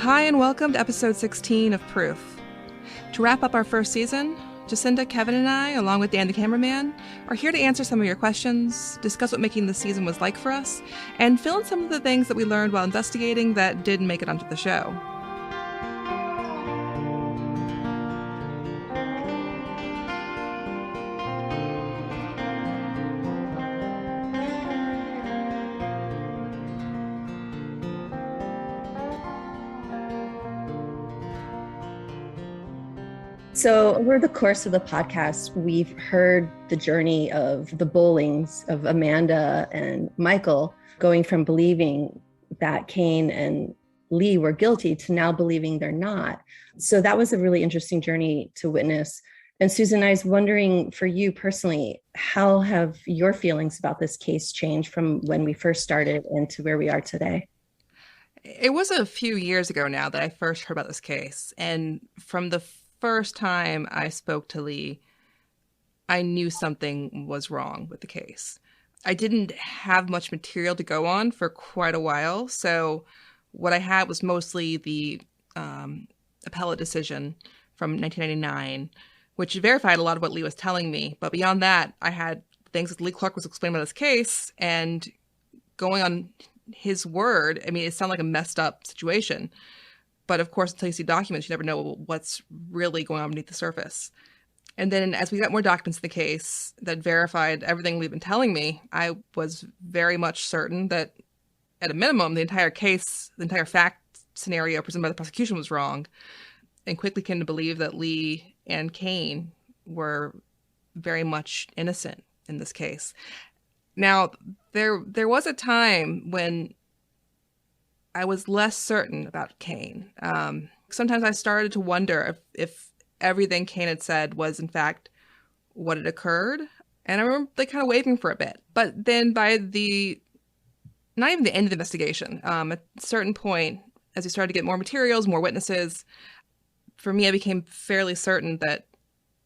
Hi and welcome to episode 16 of Proof. To wrap up our first season, Jacinda, Kevin, and I, along with Dan the Cameraman, are here to answer some of your questions, discuss what making the season was like for us, and fill in some of the things that we learned while investigating that didn't make it onto the show. So over the course of the podcast, we've heard the journey of the Bowlings, of Amanda and Michael, going from believing that Kane and Lee were guilty to now believing they're not. So that was a really interesting journey to witness. And Susan, I was wondering for you personally, how have your feelings about this case changed from when we first started and to where we are today? It was a few years ago now that I first heard about this case. And from the first time I spoke to Lee, I knew something was wrong with the case. I didn't have much material to go on for quite a while, so what I had was mostly the appellate decision from 1999, which verified a lot of what Lee was telling me. But beyond that, I had things that Lee Clark was explaining about this case, and going on his word, I mean, it sounded like a messed up situation. But of course, until you see documents, you never know what's really going on beneath the surface. And then as we got more documents in the case that verified everything Lee'd been telling me, I was very much certain that at a minimum, the entire case, the entire fact scenario presented by the prosecution was wrong, and quickly came to believe that Lee and Kane were very much innocent in this case. Now, there was a time when I was less certain about Kane. Sometimes I started to wonder if everything Kane had said was, in fact, what had occurred. And I remember kind of wavering for a bit. But then by not even the end of the investigation, at a certain point, as we started to get more materials, more witnesses, for me, I became fairly certain that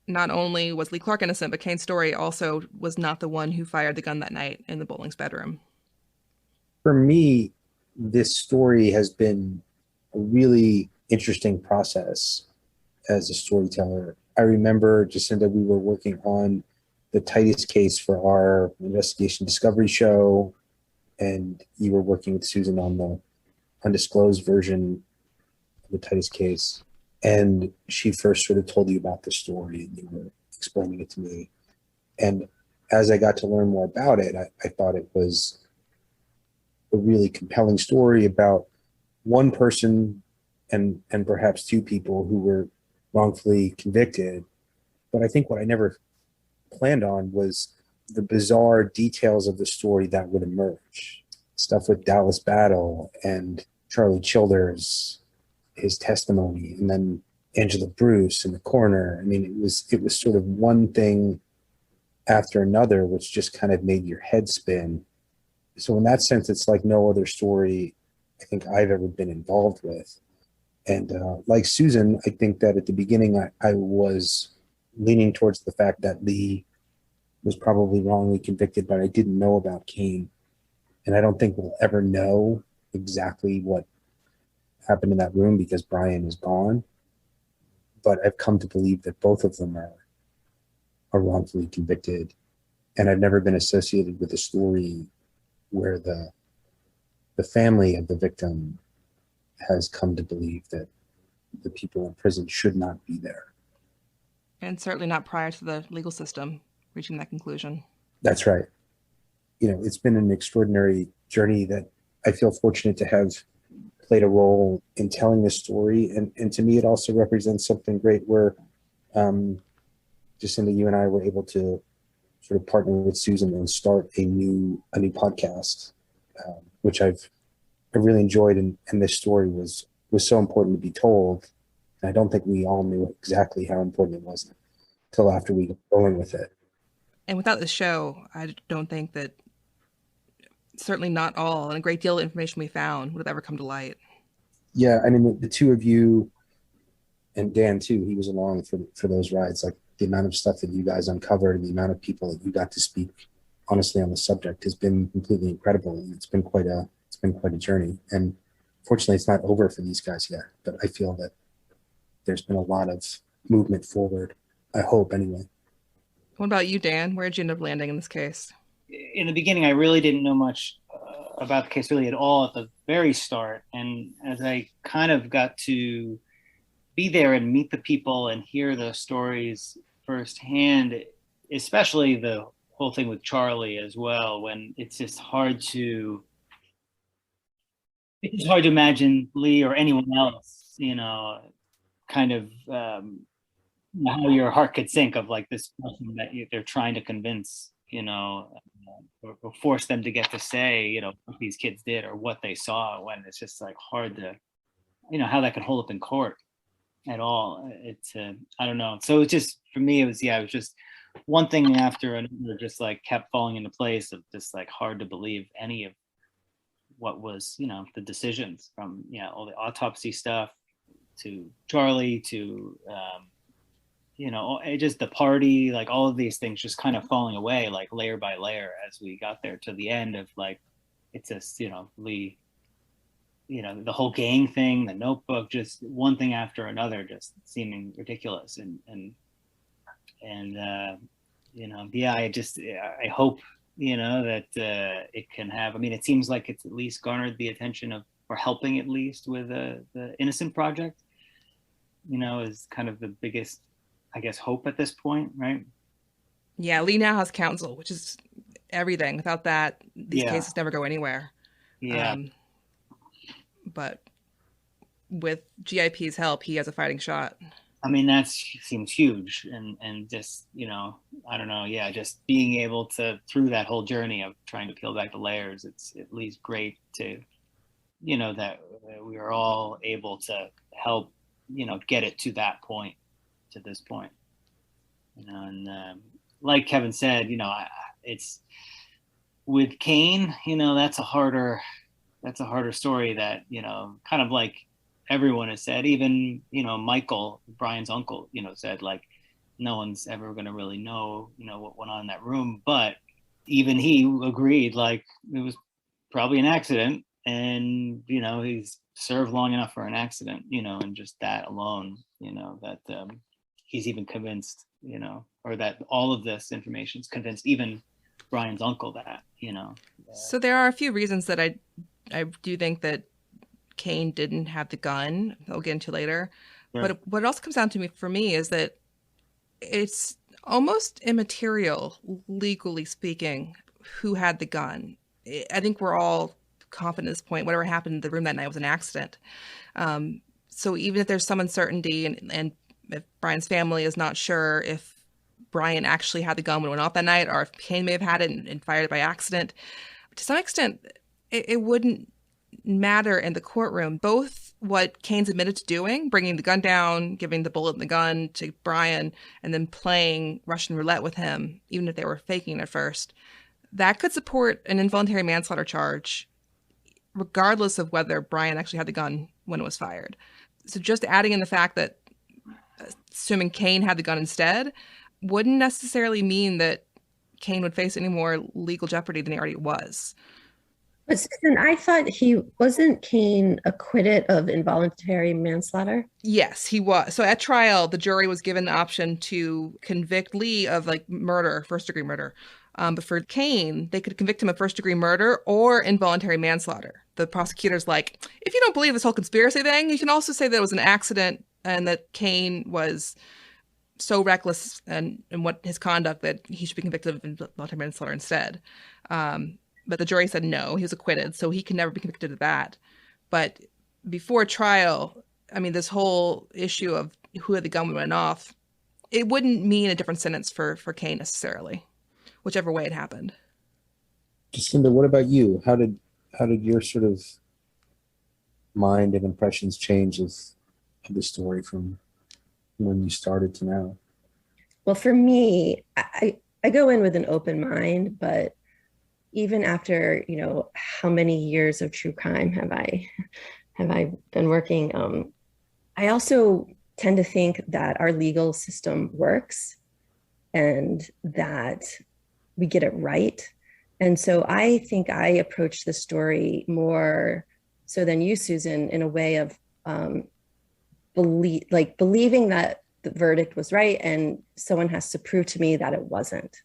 not only was Lee Clark innocent, but Kane's story also was not the one who fired the gun that night in the Bowling's bedroom. For me, this story has been a really interesting process as a storyteller. I remember, Jacinda, we were working on the Titus case for our investigation discovery show, and you were working with Susan on the Undisclosed version of the Titus case. And she first sort of told you about the story, and you were explaining it to me. And as I got to learn more about it, I thought it was a really compelling story about one person and perhaps two people who were wrongfully convicted. But I think what I never planned on was the bizarre details of the story that would emerge. Stuff with Dallas Battle and Charlie Childers, his testimony, and then Angela Bruce in the coroner. I mean, it was sort of one thing after another, which just kind of made your head spin. So in that sense, it's like no other story I think I've ever been involved with. And like Susan, I think that at the beginning, I was leaning towards the fact that Lee was probably wrongly convicted, but I didn't know about Kane. And I don't think we'll ever know exactly what happened in that room because Brian is gone. But I've come to believe that both of them are wrongfully convicted. And I've never been associated with a story where the family of the victim has come to believe that the people in prison should not be there. And certainly not prior to the legal system reaching that conclusion. That's right. You know, it's been an extraordinary journey that I feel fortunate to have played a role in telling this story. And to me, it also represents something great where Jacinda, you and I were able to sort of partner with Susan and start a new podcast, which I really enjoyed, and this story was so important to be told. And I don't think we all knew exactly how important it was until after we got going with it. And without the show, I don't think that, certainly not all, and a great deal of information we found would have ever come to light. Yeah, I mean, the two of you, and Dan too, he was along for those rides, like the amount of stuff that you guys uncovered and the amount of people that you got to speak honestly on the subject has been completely incredible. And it's been quite a journey. And Fortunately, it's not over for these guys yet, but I feel that there's been a lot of movement forward. I hope, anyway. What about you, Dan? Where did you end up landing in this case? In the beginning, I really didn't know much about the case really at all at the very start. And as I kind of got to be there and meet the people and hear the stories firsthand, especially the whole thing with Charlie as well, when it's hard to imagine Lee or anyone else, kind of how your heart could sink of like this person that they're trying to convince, or force them to get to say, what these kids did or what they saw, when it's just like hard to, how that could hold up in court at all. It's I don't know. So it's just, for me, it was just one thing after another, just like kept falling into place of just like hard to believe any of what was, the decisions from, all the autopsy stuff to Charlie to, just the party, like all of these things just kind of falling away, like layer by layer as we got there to the end of like, it's just, Lee, the whole gang thing, the Notebook, just one thing after another, just seeming ridiculous. I hope, that it can have, it seems like it's at least garnered the attention of, or helping at least with the Innocent Project, is kind of the biggest, I guess, hope at this point, right? Yeah, Lee now has counsel, which is everything. Without that, these cases never go anywhere. Yeah. But with GIP's help, he has a fighting shot. That seems huge, and just, I don't know, just being able to, through that whole journey of trying to peel back the layers, it's at least great to, that we are all able to help, get it to that point, to this point, and like Kevin said, it's with Kane, that's a harder story that, kind of like everyone has said, even, Michael, Brian's uncle, said like, no one's ever going to really know, what went on in that room. But even he agreed, like, it was probably an accident, and, he's served long enough for an accident, and just that alone, that he's even convinced, or that all of this information's convinced even Brian's uncle that, So there are a few reasons that I do think that Kane didn't have the gun. I'll get into later. Sure. But what it also comes down to for me is that it's almost immaterial, legally speaking, who had the gun. I think we're all confident at this point, whatever happened in the room that night was an accident. So even if there's some uncertainty and if Brian's family is not sure if Brian actually had the gun when it went off that night, or if Kane may have had it and fired it by accident, to some extent, it wouldn't matter in the courtroom. Both what Kane's admitted to doing, bringing the gun down, giving the bullet and the gun to Brian, and then playing Russian roulette with him, even if they were faking at first, that could support an involuntary manslaughter charge, regardless of whether Brian actually had the gun when it was fired. So just adding in the fact that, assuming Kane had the gun instead, wouldn't necessarily mean that Kane would face any more legal jeopardy than he already was. But Susan, I thought wasn't Kane acquitted of involuntary manslaughter? Yes, he was. So at trial, the jury was given the option to convict Lee of like murder, first-degree murder. But for Kane, they could convict him of first-degree murder or involuntary manslaughter. The prosecutor's like, if you don't believe this whole conspiracy thing, you can also say that it was an accident and that Kane was so reckless and what his conduct that he should be convicted of involuntary manslaughter instead. But the jury said no, he was acquitted, so he can never be convicted of that. But before trial, this whole issue of who had the gun when it went off, it wouldn't mean a different sentence for Kane necessarily, whichever way it happened. Jacinda, what about you? How did your sort of mind and impressions change of the story from when you started to now? Well, for me, I go in with an open mind, but even after, how many years of true crime have I been working, I also tend to think that our legal system works and that we get it right. And so I think I approach the story more So then you, Susan, in a way of believing that the verdict was right, and someone has to prove to me that it wasn't,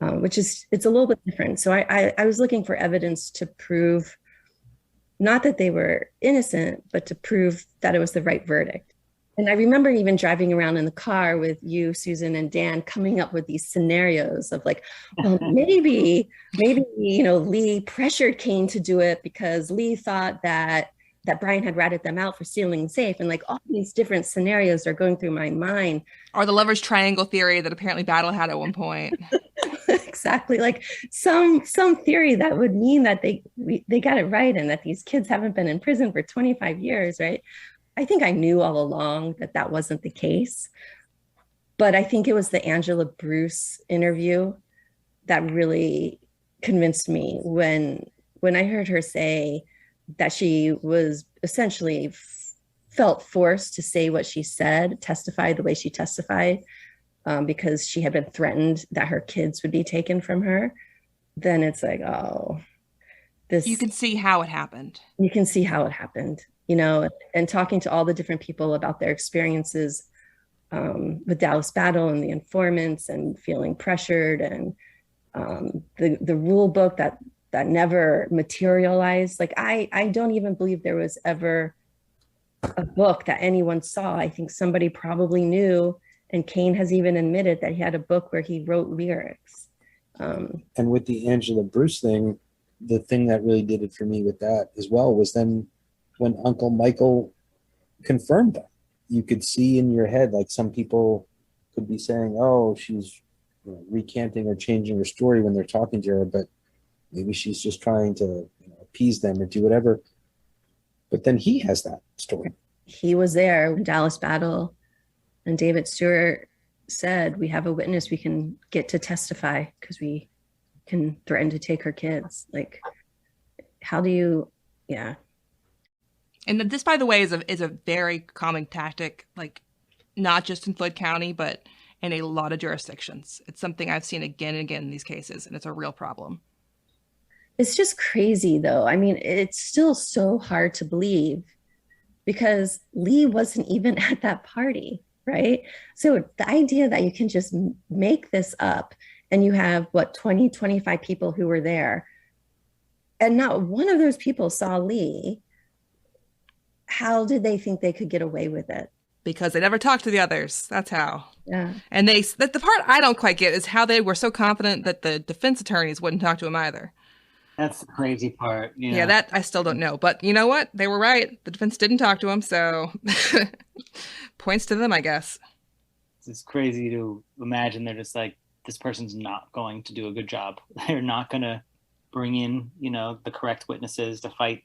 it's a little bit different. So I was looking for evidence to prove not that they were innocent, but to prove that it was the right verdict. And I remember even driving around in the car with you, Susan, and Dan, coming up with these scenarios of like, well, maybe, Lee pressured Kane to do it because Lee thought that Brian had ratted them out for stealing the safe. And like all these different scenarios are going through my mind. Or the lover's triangle theory that apparently Battle had at one point. Exactly. Like some theory that would mean that they got it right and that these kids haven't been in prison for 25 years, right? I think I knew all along that wasn't the case. But I think it was the Angela Bruce interview that really convinced me when I heard her say that she was essentially felt forced to say what she said, testify the way she testified, because she had been threatened that her kids would be taken from her. Then it's like, oh, this. You can see how it happened. You can see how it happened, and talking to all the different people about their experiences with Dallas Battle and the informants and feeling pressured and the rule book that never materialized. Like I don't even believe there was ever a book that anyone saw. I think somebody probably knew, and Kane has even admitted that he had a book where he wrote lyrics. And with the Angela Bruce thing, the thing that really did it for me with that as well was then when Uncle Michael confirmed that. You could see in your head, like some people could be saying, oh, she's recanting or changing her story when they're talking to her, but maybe she's just trying to appease them or do whatever. But then he has that story. He was there when Dallas Battle and David Stewart said, we have a witness we can get to testify because we can threaten to take her kids. Like, how do you, yeah. And this, by the way, is a very common tactic, like not just in Floyd County, but in a lot of jurisdictions. It's something I've seen again and again in these cases, and it's a real problem. It's just crazy, though. I mean, it's still so hard to believe because Lee wasn't even at that party, right? So the idea that you can just make this up and you have, 20, 25 people who were there, and not one of those people saw Lee. How did they think they could get away with it? Because they never talked to the others. That's how. Yeah. And the part I don't quite get is how they were so confident that the defense attorneys wouldn't talk to him either. That's the crazy part. Yeah, that I still don't know. But you know what? They were right. The defense didn't talk to him, so points to them, I guess. It's crazy to imagine they're just like, this person's not going to do a good job. They're not going to bring in, the correct witnesses to fight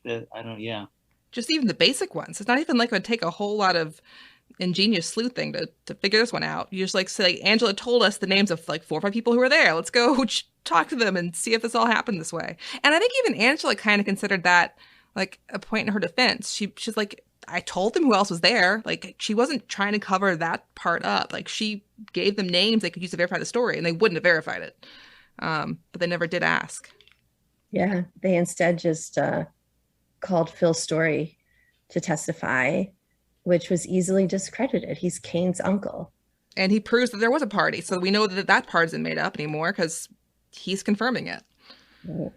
Just even the basic ones. It's not even like it would take a whole lot of ingenious sleuthing to figure this one out. You just like say, Angela told us the names of like 4 or 5 people who were there. Let's go talk to them and see if this all happened this way. And I think even Angela kind of considered that like a point in her defense. She's like, I told them who else was there. Like she wasn't trying to cover that part up. Like she gave them names they could use to verify the story, and they wouldn't have verified it. But they never did ask. Yeah, they instead just called Phil Story to testify, which was easily discredited. He's Kane's uncle. And he proves that there was a party. So we know that part isn't made up anymore because he's confirming it. Right.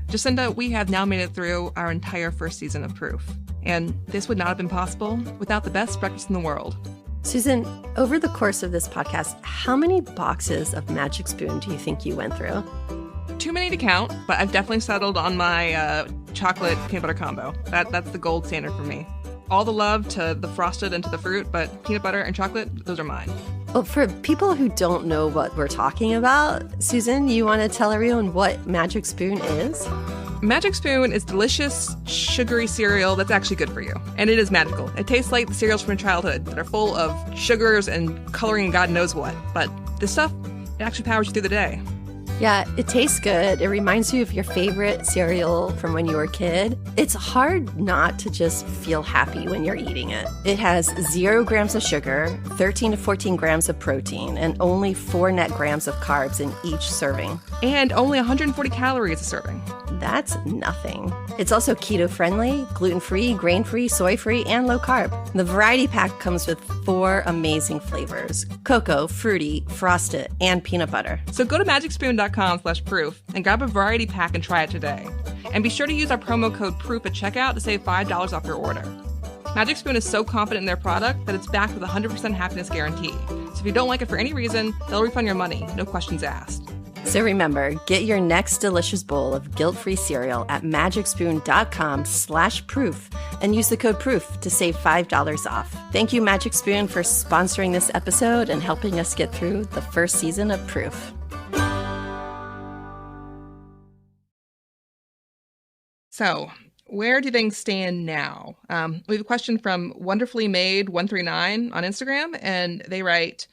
Jacinda, we have now made it through our entire first season of Proof. And this would not have been possible without the best breakfast in the world. Susan, over the course of this podcast, how many boxes of Magic Spoon do you think you went through? Too many to count, but I've definitely settled on my chocolate peanut butter combo. That's the gold standard for me. All the love to the frosted and to the fruit, but peanut butter and chocolate, those are mine. Well, for people who don't know what we're talking about, Susan, you want to tell everyone what Magic Spoon is? Magic Spoon is delicious, sugary cereal that's actually good for you. And it is magical. It tastes like the cereals from your childhood that are full of sugars and coloring and God knows what. But this stuff, it actually powers you through the day. Yeah, it tastes good. It reminds you of your favorite cereal from when you were a kid. It's hard not to just feel happy when you're eating it. It has 0 grams of sugar, 13 to 14 grams of protein, and only 4 net grams of carbs in each serving. And only 140 calories a serving. That's nothing. It's also keto-friendly, gluten-free, grain-free, soy-free, and low-carb. The variety pack comes with 4 amazing flavors: cocoa, fruity, frosted, and peanut butter. So go to magicspoon.com/proof and grab a variety pack and try it today. And be sure to use our promo code PROOF at checkout to save $5 off your order. Magic Spoon is so confident in their product that it's backed with a 100% happiness guarantee. So if you don't like it for any reason, they'll refund your money, no questions asked. So remember, get your next delicious bowl of guilt-free cereal at magicspoon.com/proof and use the code PROOF to save $5 off. Thank you, Magic Spoon, for sponsoring this episode and helping us get through the first season of Proof. So, where do things stand now? We have a question from Wonderfully Made 139 on Instagram, and they write,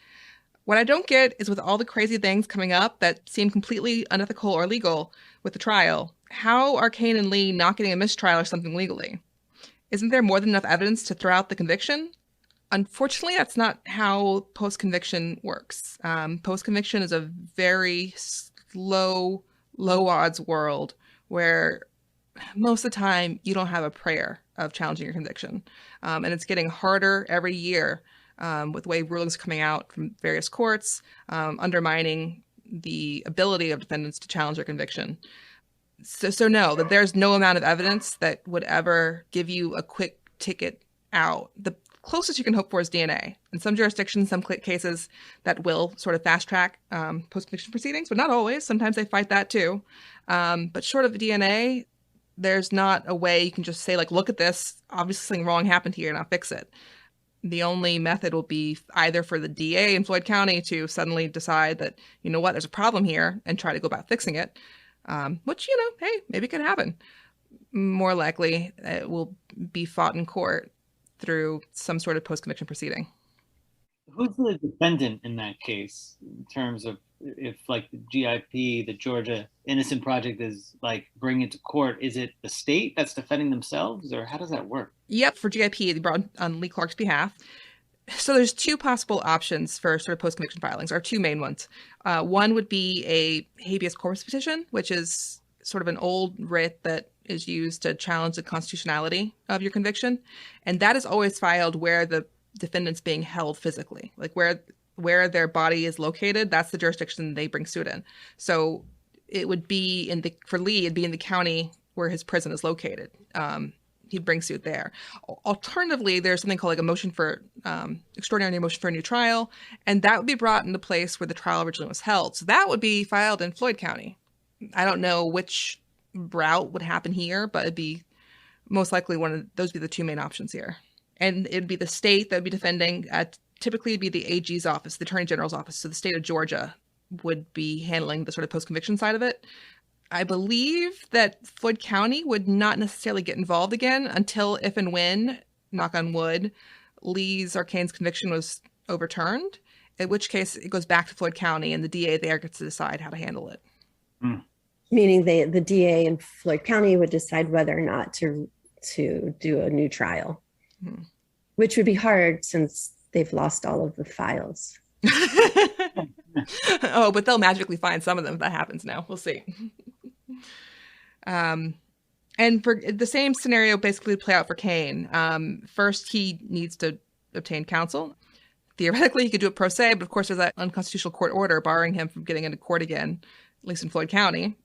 "What I don't get is with all the crazy things coming up that seem completely unethical or illegal with the trial, how are Kane and Lee not getting a mistrial or something legally? Isn't there more than enough evidence to throw out the conviction?" Unfortunately, that's not how post-conviction works. Post-conviction is a very slow, low-odds world where most of the time you don't have a prayer of challenging your conviction. And it's getting harder every year with the way rulings coming out from various courts, undermining the ability of defendants to challenge their conviction. So no, that there's no amount of evidence that would ever give you a quick ticket out. The closest you can hope for is DNA. In some jurisdictions, some cases, that will sort of fast track post-conviction proceedings, but not always. Sometimes they fight that too. But short of DNA, there's not a way you can just say, like, look at this, obviously something wrong happened here and I'll fix it. The only method will be either for the DA in Floyd County to suddenly decide that, you know what, there's a problem here and try to go about fixing it, which, you know, hey, maybe it could happen. More likely, it will be fought in court through some sort of post-conviction proceeding. Who's the defendant in that case in terms of if, like, the GIP, the Georgia Innocent Project, is like bringing it to court? Is it the state that's defending themselves, or how does that work? Yep, for GIP, they brought on Lee Clark's behalf. So there's 2 possible options for sort of post-conviction filings, or 2 main ones. One would be a habeas corpus petition, which is sort of an old writ that is used to challenge the constitutionality of your conviction. And that is always filed where the defendant's being held physically, like where their body is located. That's the jurisdiction they bring suit in. So it would be for Lee, it'd be in the county where his prison is located. He'd bring suit there. Alternatively, there's something called like a motion for extraordinary motion for a new trial, and that would be brought in the place where the trial originally was held. So that would be filed in Floyd County. I don't know which route would happen here, but it'd be most likely those would be the 2 main options here. And it'd be the state that would be defending. Typically, it'd be the AG's office, the Attorney General's office. So the state of Georgia would be handling the sort of post-conviction side of it. I believe that Floyd County would not necessarily get involved again until if and when, knock on wood, Lee's or Kane's conviction was overturned, in which case it goes back to Floyd County and the DA there gets to decide how to handle it. Meaning the DA in Floyd County would decide whether or not to do a new trial, which would be hard since they've lost all of the files. Oh, but they'll magically find some of them if that happens now. We'll see. And for the same scenario basically play out for Kane. First, he needs to obtain counsel. Theoretically, he could do it pro se, but of course there's that unconstitutional court order barring him from getting into court again, at least in Floyd County,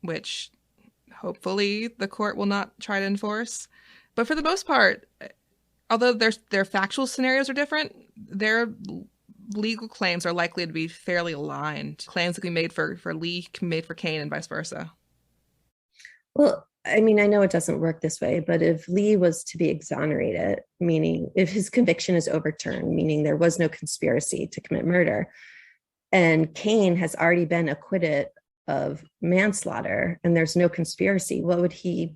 which hopefully the court will not try to enforce. But for the most part, although their factual scenarios are different, their legal claims are likely to be fairly aligned. Claims that can be made for Lee can be made for Kane and vice versa. Well, I mean, I know it doesn't work this way, but if Lee was to be exonerated, meaning if his conviction is overturned, meaning there was no conspiracy to commit murder, and Kane has already been acquitted of manslaughter and there's no conspiracy, what would he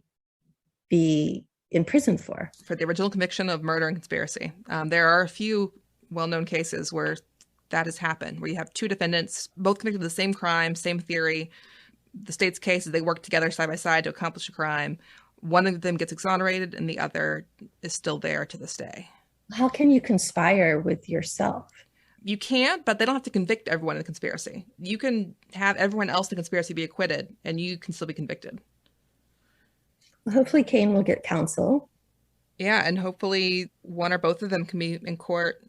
be in prison for? For the original conviction of murder and conspiracy. There are a few well-known cases where that has happened, where you have two defendants, both convicted of the same crime, same theory. The state's case is they work together side by side to accomplish a crime. One of them gets exonerated and the other is still there to this day. How can you conspire with yourself? You can't, but they don't have to convict everyone in the conspiracy. You can have everyone else in the conspiracy be acquitted and you can still be convicted. Hopefully Kane will get counsel. Yeah, and hopefully one or both of them can be in court,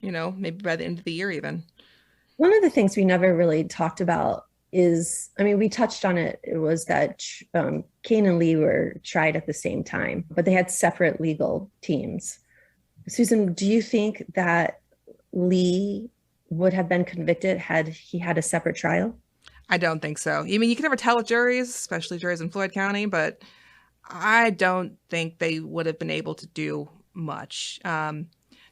maybe by the end of the year even. One of the things we never really talked about is, we touched on it. It was that Kane and Lee were tried at the same time, but they had separate legal teams. Susan, do you think that Lee would have been convicted had he had a separate trial? I don't think so. You can never tell with juries, especially juries in Floyd County, but I don't think they would have been able to do much.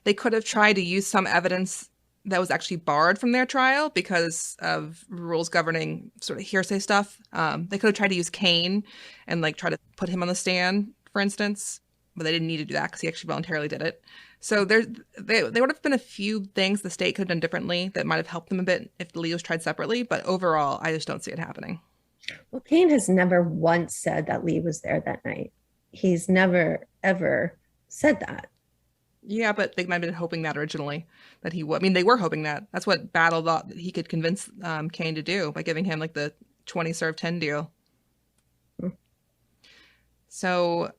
They could have tried to use some evidence that was actually barred from their trial because of rules governing sort of hearsay stuff. They could have tried to use Kane and try to put him on the stand, for instance, but they didn't need to do that because he actually voluntarily did it. So there would have been a few things the state could have done differently that might have helped them a bit if Lee was tried separately. But overall, I just don't see it happening. Well, Kane has never once said that Lee was there that night. He's never, ever said that. Yeah, but they might have been hoping that originally, that he would. They were hoping that. That's what Battle thought that he could convince Kane to do by giving him the 20 serve 10 deal. So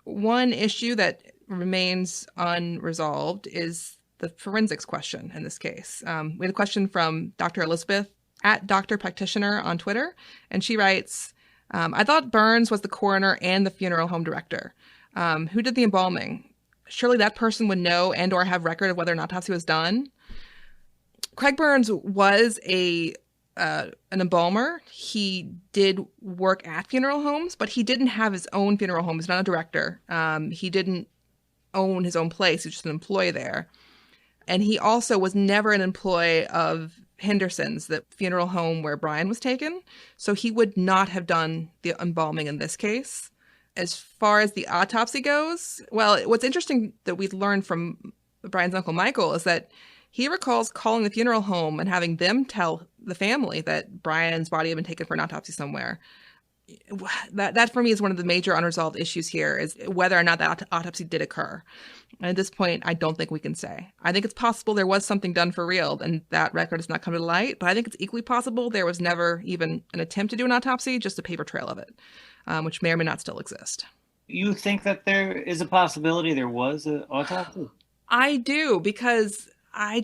one issue that remains unresolved is the forensics question in this case. We had a question from Dr. Elizabeth at Dr. Practitioner on Twitter, and she writes, I thought Burns was the coroner and the funeral home director. Who did the embalming? Surely that person would know and or have record of whether an autopsy was done. Craig Burns was an embalmer. He did work at funeral homes, but he didn't have his own funeral home. He's not a director. He didn't own his own place. He was just an employee there. And he also was never an employee of Henderson's, the funeral home where Brian was taken. So he would not have done the embalming in this case. As far as the autopsy goes, well, what's interesting that we learned from Brian's uncle Michael is that he recalls calling the funeral home and having them tell the family that Brian's body had been taken for an autopsy somewhere. That for me is one of the major unresolved issues here, is whether or not that autopsy did occur. And at this point, I don't think we can say. I think it's possible there was something done for real and that record has not come to light, but I think it's equally possible there was never even an attempt to do an autopsy, just a paper trail of it, which may or may not still exist. You think that there is a possibility there was an autopsy? I do, because I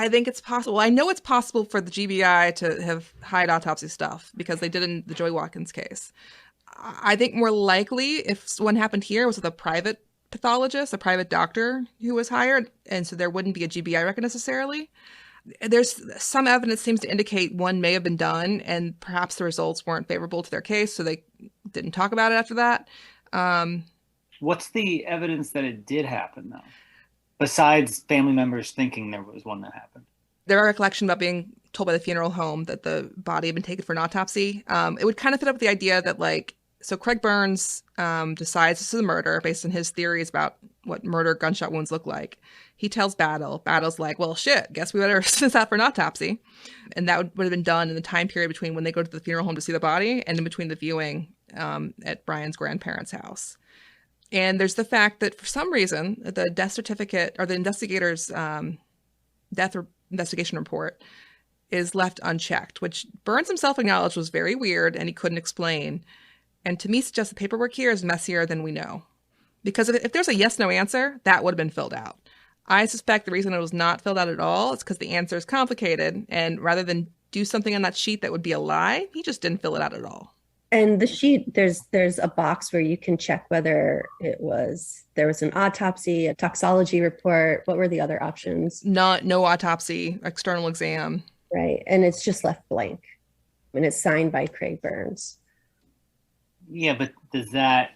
think it's possible. I know it's possible for the GBI to have hide autopsy stuff because they did in the Joy Watkins case. I think more likely if one happened here was with a private pathologist, a private doctor who was hired, and so there wouldn't be a GBI record necessarily. There's some evidence seems to indicate one may have been done and perhaps the results weren't favorable to their case, so they didn't talk about it after that. What's the evidence that it did happen, though? Besides family members thinking there was one that happened. There are recollection about being told by the funeral home that the body had been taken for an autopsy. It would kind of fit up with the idea that so Craig Burns decides this is a murder based on his theories about what murder gunshot wounds look like. He tells Battle. Battle's like, well, shit, guess we better send this out for an autopsy. And that would have been done in the time period between when they go to the funeral home to see the body and in between the viewing at Brian's grandparents' house. And there's the fact that for some reason, the death certificate or the investigator's death investigation report is left unchecked, which Burns himself acknowledged was very weird and he couldn't explain. And to me, suggests the paperwork here is messier than we know. Because if there's a yes-no answer, that would have been filled out. I suspect the reason it was not filled out at all is because the answer is complicated. And rather than do something on that sheet that would be a lie, he just didn't fill it out at all. And the sheet, there's a box where you can check whether there was an autopsy, a toxology report. What were the other options? No autopsy, external exam. Right. And it's just left blank. And it's signed by Craig Burns. Yeah, but does that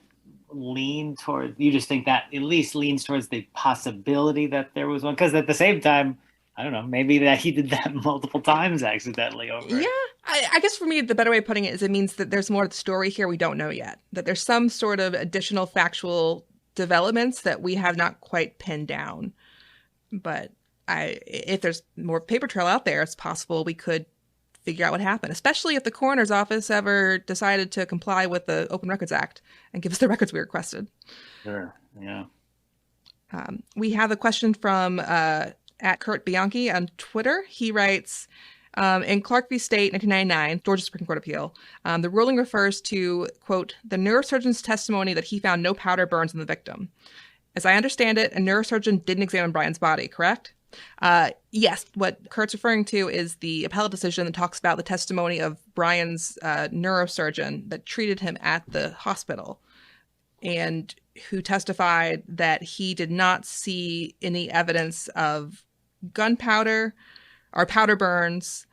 lean toward, you just think that at least leans towards the possibility that there was one? Because at the same time, I don't know, maybe that he did that multiple times accidentally over. Yeah, I guess for me, the better way of putting it is it means that there's more to the story here we don't know yet. That there's some sort of additional factual developments that we have not quite pinned down. But if there's more paper trail out there, it's possible we could figure out what happened, especially if the coroner's office ever decided to comply with the Open Records Act and give us the records we requested. Sure. Yeah. We have a question from at Kurt Bianchi on Twitter. He writes, in Clark v. State, 1999, Georgia Supreme Court appeal, the ruling refers to, quote, the neurosurgeon's testimony that he found no powder burns in the victim. As I understand it, a neurosurgeon didn't examine Brian's body, correct? Yes, what Kurt's referring to is the appellate decision that talks about the testimony of Brian's neurosurgeon that treated him at the hospital, and who testified that he did not see any evidence of gunpowder or powder burns,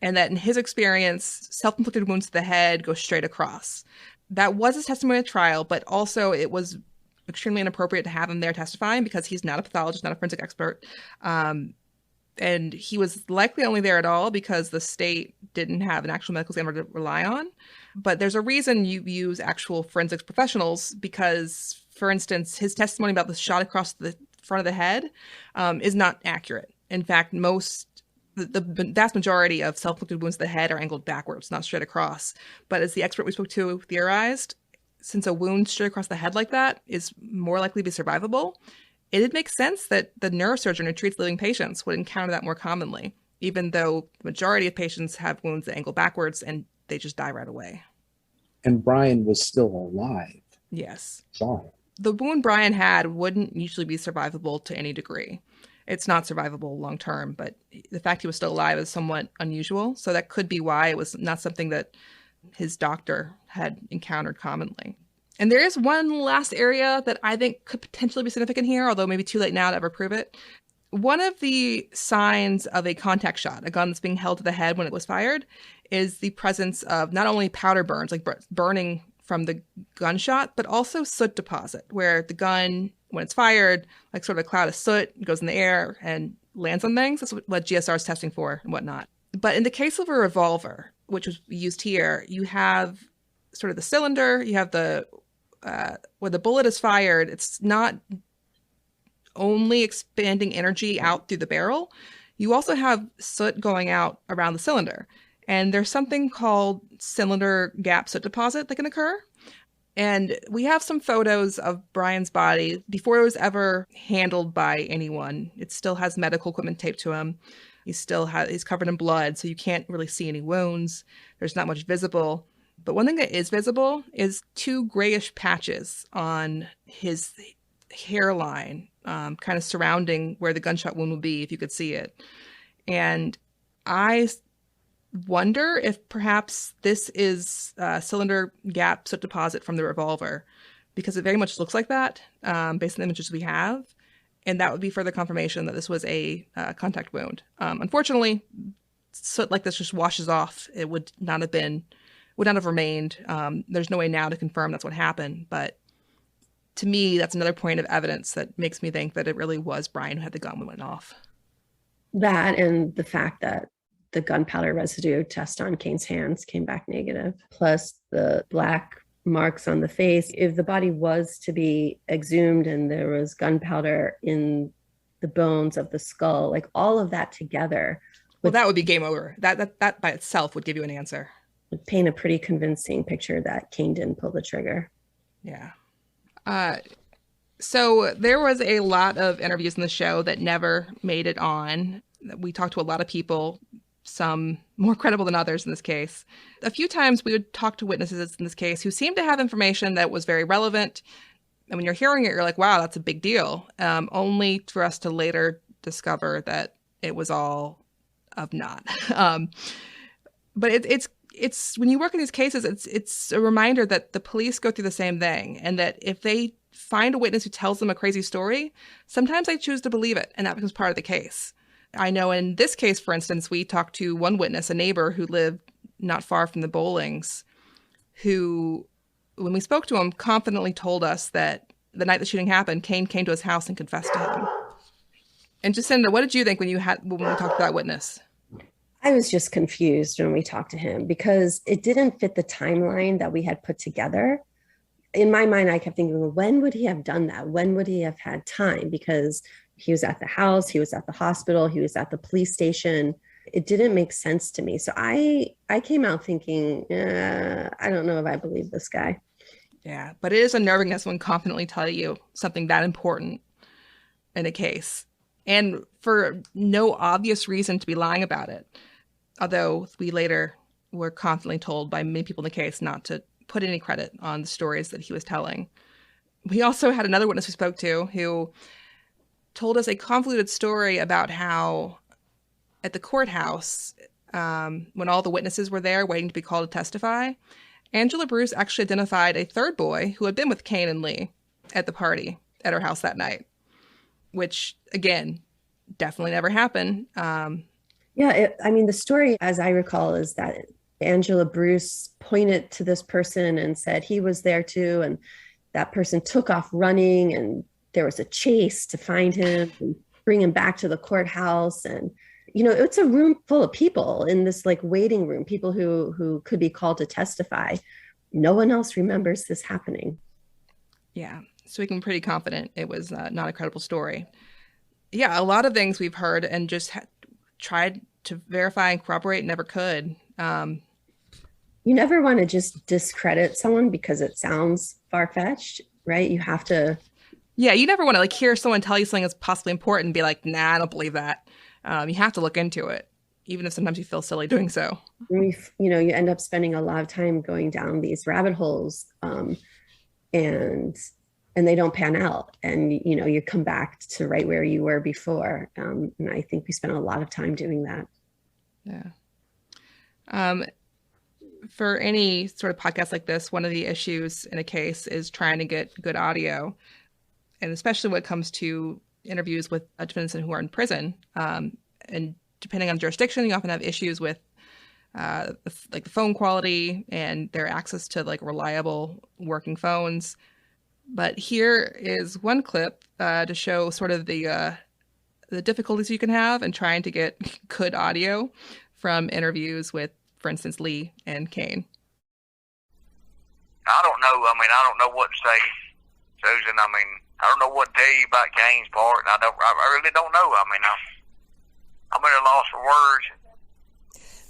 and that in his experience, self-inflicted wounds to the head go straight across. That was his testimony at trial, but also it was extremely inappropriate to have him there testifying because he's not a pathologist, not a forensic expert. And he was likely only there at all because the state didn't have an actual medical examiner to rely on. But there's a reason you use actual forensics professionals because, for instance, his testimony about the shot across the front of the head is not accurate. In fact, the vast majority of self-inflicted wounds to the head are angled backwards, not straight across. But as the expert we spoke to theorized, since a wound straight across the head like that is more likely to be survivable, it makes sense that the neurosurgeon who treats living patients would encounter that more commonly, even though the majority of patients have wounds that angle backwards and they just die right away. And Brian was still alive. Yes. Saw him. The wound Brian had wouldn't usually be survivable to any degree. It's not survivable long term, but the fact he was still alive is somewhat unusual. So that could be why it was not something that his doctor had encountered commonly. And there is one last area that I think could potentially be significant here, although maybe too late now to ever prove it. One of the signs of a contact shot, a gun that's being held to the head when it was fired, is the presence of not only powder burns, like burning from the gunshot, but also soot deposit, where the gun, when it's fired, like sort of a cloud of soot goes in the air and lands on things. That's what GSR is testing for and whatnot. But in the case of a revolver, which was used here, you have sort of the cylinder, you have the where the bullet is fired, it's not only expanding energy out through the barrel, you also have soot going out around the cylinder. And there's something called cylinder gap soot deposit that can occur. And we have some photos of Brian's body before it was ever handled by anyone. It still has medical equipment taped to him. He's covered in blood, so you can't really see any wounds. There's not much visible. But one thing that is visible is two grayish patches on his hairline, kind of surrounding where the gunshot wound would be, if you could see it. And I wonder if perhaps this is cylinder gap soot deposit from the revolver, because it very much looks like that based on the images we have. And that would be further confirmation that this was a contact wound. Unfortunately, soot like this just washes off. It would not have remained. There's no way now to confirm that's what happened. But to me, that's another point of evidence that makes me think that it really was Brian who had the gun when it went off. That and the fact that the gunpowder residue test on Kane's hands came back negative, plus the black marks on the face. If the body was to be exhumed and there was gunpowder in the bones of the skull, like all of that together. Well, that would be game over. That by itself would give you an answer. Would paint a pretty convincing picture that Kane didn't pull the trigger. Yeah. So there was a lot of interviews in the show that never made it on. We talked to a lot of people, some more credible than others in this case. A few times we would talk to witnesses in this case who seemed to have information that was very relevant. And when you're hearing it, you're like, wow, that's a big deal. Only for us to later discover that it was all of not. But it's when you work in these cases, it's a reminder that the police go through the same thing, and that if they find a witness who tells them a crazy story, sometimes they choose to believe it, and that becomes part of the case. I know in this case, for instance, we talked to one witness, a neighbor who lived not far from the Bowlings, who, when we spoke to him, confidently told us that the night the shooting happened, Kane came to his house and confessed to him. And Jacinda, what did you think when we talked to that witness? I was just confused when we talked to him because it didn't fit the timeline that we had put together. In my mind, I kept thinking, well, when would he have done that? When would he have had time? Because He was at the house, he was at the hospital, he was at the police station. It didn't make sense to me. So I came out thinking, I don't know if I believe this guy. Yeah, but it is unnerving as someone confidently tell you something that important in a case, and for no obvious reason to be lying about it. Although we later were confidently told by many people in the case not to put any credit on the stories that he was telling. We also had another witness we spoke to who told us a convoluted story about how at the courthouse, when all the witnesses were there waiting to be called to testify, Angela Bruce actually identified a third boy who had been with Kane and Lee at the party at her house that night, which, again, definitely never happened. The story, as I recall, is that Angela Bruce pointed to this person and said he was there too, and that person took off running, and there was a chase to find him and bring him back to the courthouse. And it's a room full of people in this like waiting room, people who could be called to testify. No one else remembers this happening. Yeah, so we can be pretty confident it was not a credible story. Yeah, a lot of things we've heard and just tried to verify and corroborate, never could. You never want to just discredit someone because it sounds far-fetched, right? You have to. Yeah, you never want to like hear someone tell you something that's possibly important and be like, nah, I don't believe that. You have to look into it, even if sometimes you feel silly doing so. You end up spending a lot of time going down these rabbit holes, and they don't pan out, and you come back to right where you were before. And I think we spent a lot of time doing that. Yeah. For any sort of podcast like this, one of the issues in a case is trying to get good audio, and especially when it comes to interviews with defendants who are in prison. And depending on jurisdiction, you often have issues with the phone quality and their access to like reliable working phones. But here is one clip to show sort of the difficulties you can have in trying to get good audio from interviews with, for instance, Lee and Kane. I don't know. I don't know what to say, Susan. I don't know what to tell you about Kane's part. I really don't know. I'm at a loss for words.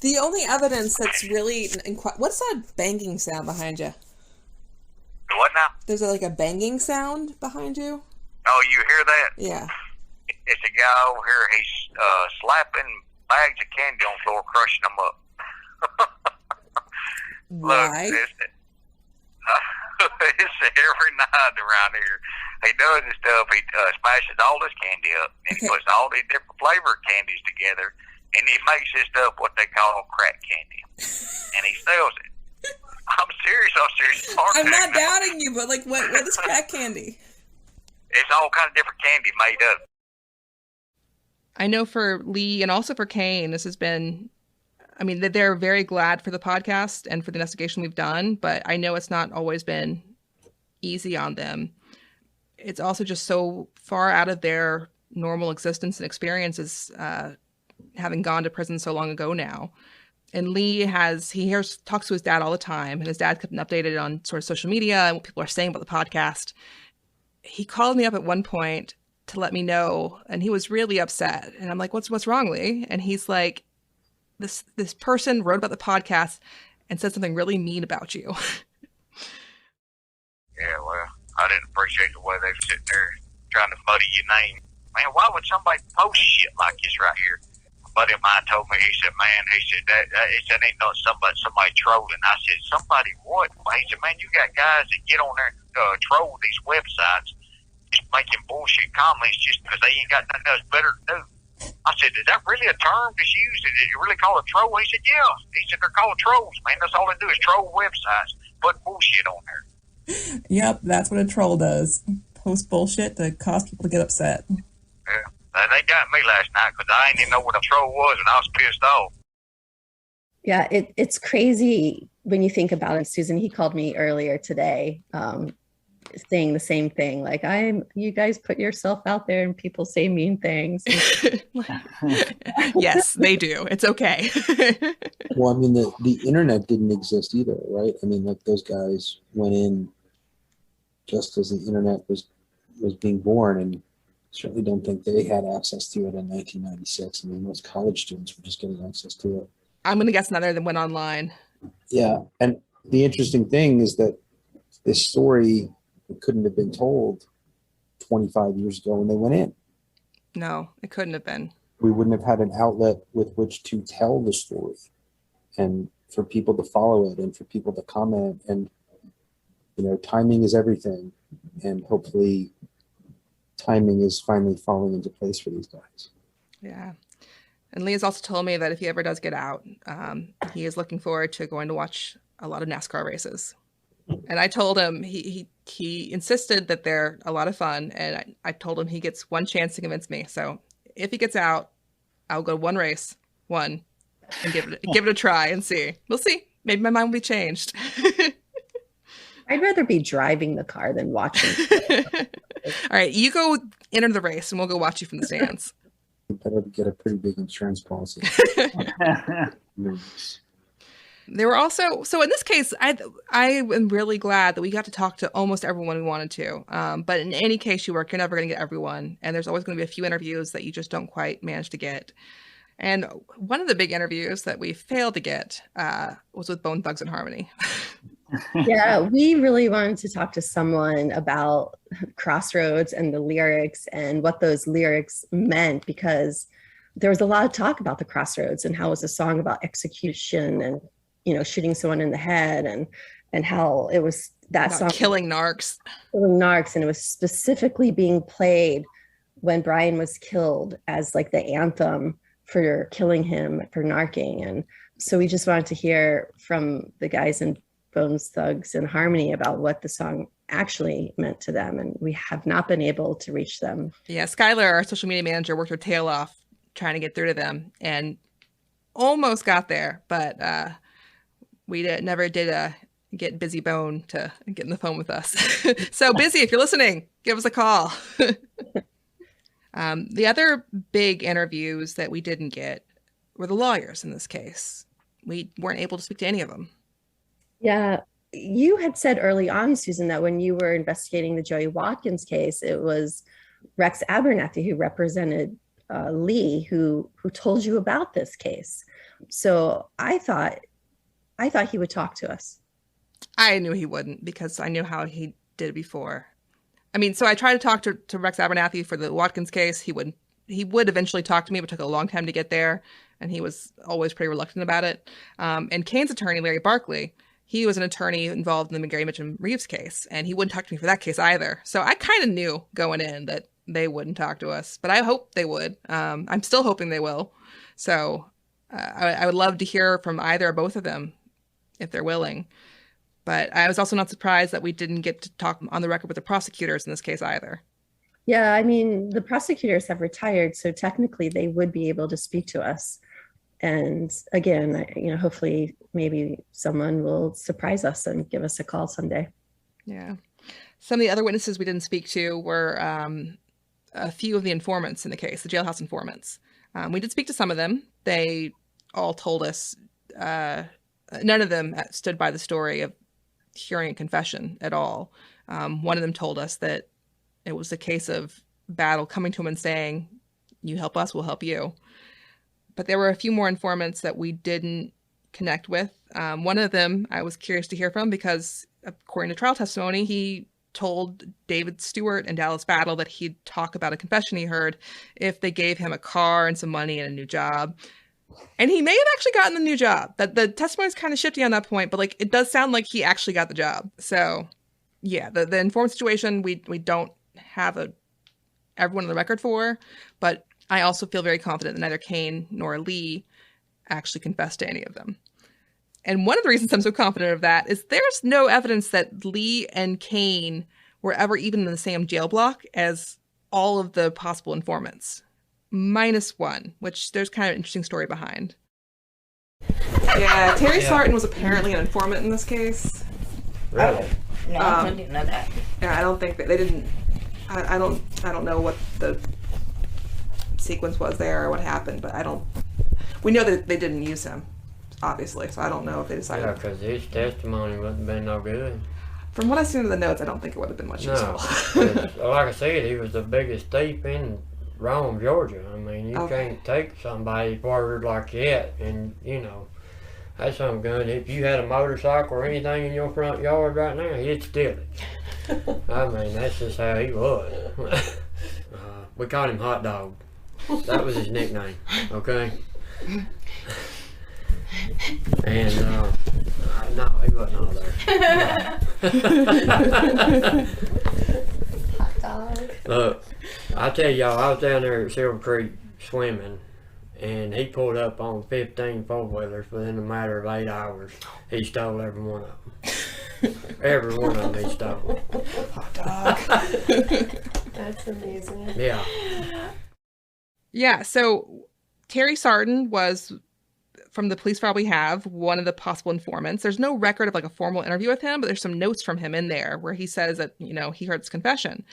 The only evidence that's really what's that banging sound behind you? What now? There's like a banging sound behind you. Oh, you hear that? Yeah. It's a guy over here. He's slapping bags of candy on the floor, crushing them up. Why? Look, it's every night around here. He does this stuff. He smashes all this candy up, and he puts all these different flavored candies together, and he makes this stuff what they call crack candy, and he sells it. I'm serious. I'm not doubting you, but like, what is crack candy? It's all kind of different candy made up. I know for Lee and also for Kane, this has been, they're very glad for the podcast and for the investigation we've done, but I know it's not always been easy on them. It's also just so far out of their normal existence and experiences, having gone to prison so long ago now. And Lee talks to his dad all the time, and his dad kept him updated on sort of social media and what people are saying about the podcast. He called me up at one point to let me know, and he was really upset. And I'm like, what's wrong, Lee? And he's like, this person wrote about the podcast and said something really mean about you. Yeah, well, I didn't appreciate the way they were sitting there trying to muddy your name. Man, why would somebody post shit like this right here? A buddy of mine told me, he said, that ain't not somebody trolling. I said, somebody what? He said, man, you got guys that get on there and troll these websites, just making bullshit comments just because they ain't got nothing else better to do. I said, is that really a term that's used? Did you really call it troll? He said, yeah. He said, they're called trolls, man. That's all they do is troll websites, put bullshit on there. Yep, that's what a troll does. Post bullshit to cause people to get upset. Yeah, they got me last night because I didn't even know what a troll was, and I was pissed off. Yeah, it's crazy when you think about it. Susan, he called me earlier today, saying the same thing. Like, you guys put yourself out there and people say mean things. Yes, they do. It's okay. Well, the internet didn't exist either, right? Those guys went in just as the internet was being born and Certainly don't think they had access to it in 1996. I mean, most college students were just getting access to it. I'm going to guess none of them went online. Yeah. And the interesting thing is that this story couldn't have been told 25 years ago when they went in. No, it couldn't have been. We wouldn't have had an outlet with which to tell the story and for people to follow it and for people to comment. And, you know, timing is everything. And hopefully timing is finally falling into place for these guys. Yeah. And Lee has also told me that if he ever does get out, he is looking forward to going to watch a lot of NASCAR races. And I told him, he insisted that they're a lot of fun. And I told him he gets one chance to convince me. So if he gets out, I'll go one race, and give it a try and see. We'll see. Maybe my mind will be changed. I'd rather be driving the car than watching. All right, you go enter the race and we'll go watch you from the stands. You better get a pretty big insurance policy. There were also, so in this case, I am really glad that we got to talk to almost everyone we wanted to. But in any case you work, you're never going to get everyone. And there's always going to be a few interviews that you just don't quite manage to get. And one of the big interviews that we failed to get was with Bone Thugs and Harmony. Yeah, we really wanted to talk to someone about Crossroads and the lyrics and what those lyrics meant, because there was a lot of talk about the Crossroads and how it was a song about execution and, you know, shooting someone in the head, and how it was that about song killing narcs. And it was specifically being played when Brian was killed as like the anthem for killing him for narking. And so we just wanted to hear from the guys in Bones Thugs and Harmony about what the song actually meant to them, and we have not been able to reach them. Yeah, Skylar, our social media manager, worked her tail off trying to get through to them and almost got there, but we never did get Busy Bone to get in the phone with us. So Busy, if you're listening, give us a call. The other big interviews that we didn't get were the lawyers in this case. We weren't able to speak to any of them. Yeah, you had said early on, Susan, that when you were investigating the Joey Watkins case, it was Rex Abernathy who represented Lee who told you about this case. So I thought he would talk to us. I knew he wouldn't, because I knew how he did it before. I mean, so I tried to talk to Rex Abernathy for the Watkins case. He would eventually talk to me, but it took a long time to get there, and he was always pretty reluctant about it. And Kane's attorney, Larry Barkley, he was an attorney involved in the Gary Mitchum Reeves case, and he wouldn't talk to me for that case either. So I kind of knew going in that they wouldn't talk to us, but I hope they would. I'm still hoping they will. So I would love to hear from either or both of them if they're willing. But I was also not surprised that we didn't get to talk on the record with the prosecutors in this case either. Yeah, I mean, the prosecutors have retired, so technically they would be able to speak to us. And again, you know, hopefully maybe someone will surprise us and give us a call someday. Yeah. Some of the other witnesses we didn't speak to were a few of the informants in the case, the jailhouse informants. We did speak to some of them. They all told us none of them stood by the story of hearing a confession at all. One of them told us that it was a case of Battle coming to him and saying, "You help us, we'll help you." But there were a few more informants that we didn't connect with. One of them I was curious to hear from because, according to trial testimony, he told David Stewart and Dallas Battle that he'd talk about a confession he heard if they gave him a car and some money and a new job. And he may have actually gotten the new job. That the testimony is kind of shifty on that point, but like it does sound like he actually got the job. So yeah, the informant situation we don't have everyone on the record for, but I also feel very confident that neither Kane nor Lee actually confessed to any of them. And one of the reasons I'm so confident of that is there's no evidence that Lee and Kane were ever even in the same jail block as all of the possible informants. -1, which there's kind of an interesting story behind. Yeah, Terry Sarton was apparently an informant in this case. Really? No, I didn't know that. Yeah, I don't think that they didn't. I don't know what the sequence was there or what happened, but we know that they didn't use him, obviously, so I don't know if they decided. Yeah, because his testimony wouldn't have been no good. From what I've seen in the notes, I don't think it would have been much useful. Like I said, he was the biggest thief in Rome, Georgia. I mean, you can't take somebody forward like that, and you know, that's something good. If you had a motorcycle or anything in your front yard right now, he'd steal it. I mean, that's just how he was. We called him Hot Dog. That was his nickname, okay? And, no, he wasn't all there. Hot dog. Look, I tell y'all, I was down there at Silver Creek swimming, and he pulled up on 15 four-wheelers within a matter of 8 hours. He stole every one of them. Every one of them he stole. Hot dog. That's amazing. Yeah. Yeah, so Terry Sarton was, from the police file we have, one of the possible informants. There's no record of like a formal interview with him, but there's some notes from him in there where he says that, you know, he heard his confession.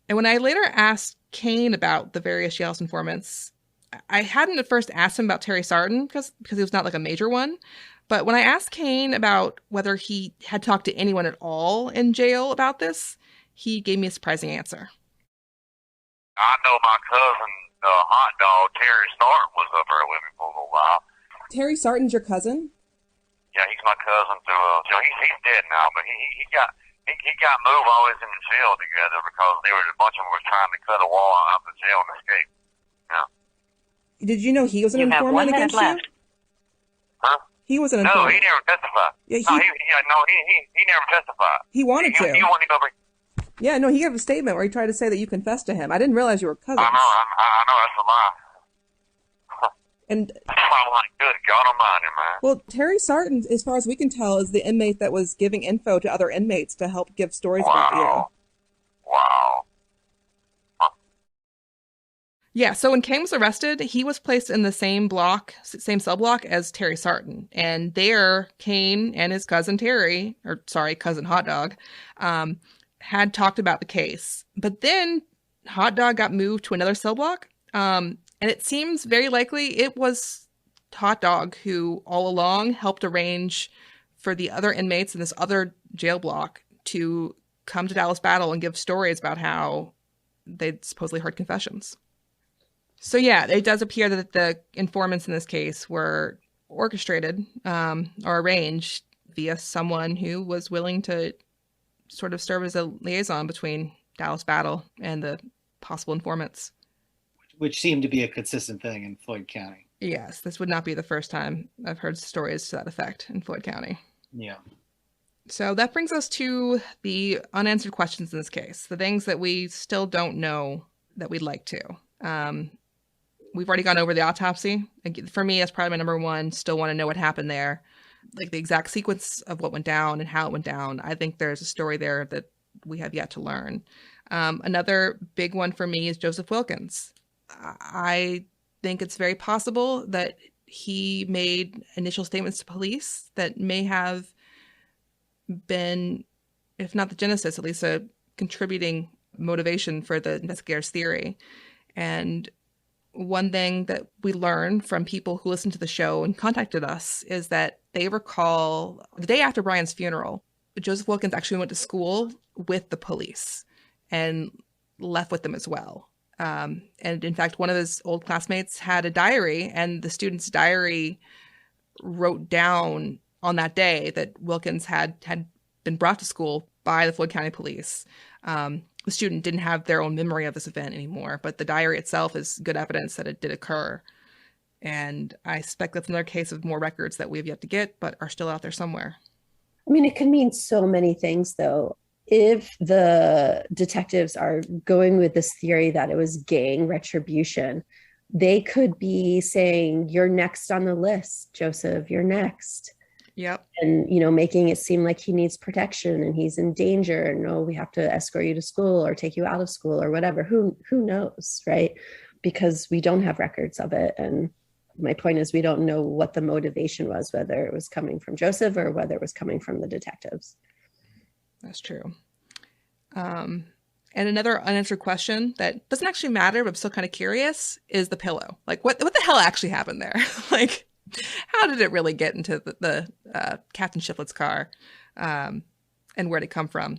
And when I later asked Kane about the various jailhouse informants, I hadn't at first asked him about Terry Sarton because he was not like a major one. But when I asked Kane about whether he had talked to anyone at all in jail about this, he gave me a surprising answer. I know my cousin, Hot Dog, Terry Sarton, was up there with me for a little while. Terry Sarton's your cousin? Yeah, he's my cousin through, he's dead now, but he got moved while we was in the jail together because a bunch of them was trying to cut a wall out the jail and escape. Yeah. Did you know he was an informant against you? Huh? He was an No, informant. he never testified. Yeah, he never testified. He wanted to. He wanted to go back. Yeah, no, he gave a statement where he tried to say that you confessed to him. I didn't realize you were cousins. I know, that's a lie. And I'm like, good God almighty, man. well, Terry Sarton, as far as we can tell, is the inmate that was giving info to other inmates to help give stories about you. Wow. Yeah, so when Kane was arrested, he was placed in the same cell block as Terry Sarton. And there, Kane and his cousin cousin Hot Dog, had talked about the case. But then Hot Dog got moved to another cell block. And it seems very likely it was Hot Dog who all along helped arrange for the other inmates in this other jail block to come to Dallas Battle and give stories about how they'd supposedly heard confessions. So yeah, it does appear that the informants in this case were orchestrated or arranged via someone who was willing to sort of serve as a liaison between Dallas Battle and the possible informants. Which seemed to be a consistent thing in Floyd County. Yes, this would not be the first time I've heard stories to that effect in Floyd County. Yeah. So that brings us to the unanswered questions in this case, the things that we still don't know that we'd like to. We've already gone over the autopsy. For me, that's probably my number one. Still want to know what happened there. Like the exact sequence of what went down and how it went down. I think there's a story there that we have yet to learn. Another big one for me is Joseph Wilkins. I think it's very possible that he made initial statements to police that may have been, if not the genesis, at least a contributing motivation for the investigator's theory. And one thing that we learned from people who listened to the show and contacted us is that they recall the day after Brian's funeral, Joseph Wilkins actually went to school with the police and left with them as well. And in fact, one of his old classmates had a diary, and the student's diary wrote down on that day that Wilkins had been brought to school by the Floyd County Police. The student didn't have their own memory of this event anymore, but the diary itself is good evidence that it did occur. And I suspect that's another case of more records that we have yet to get, but are still out there somewhere. I mean, it can mean so many things, though. If the detectives are going with this theory that it was gang retribution, they could be saying, you're next on the list, Joseph, you're next. Yep. And, making it seem like he needs protection and he's in danger. And, oh, we have to escort you to school or take you out of school or whatever. Who knows, right? Because we don't have records of it. And my point is, we don't know what the motivation was, whether it was coming from Joseph or whether it was coming from the detectives. That's true. And another unanswered question that doesn't actually matter, but I'm still kind of curious, is the pillow. Like, what the hell actually happened there? Like, how did it really get into the Captain Shiflett's car? And and where it come from.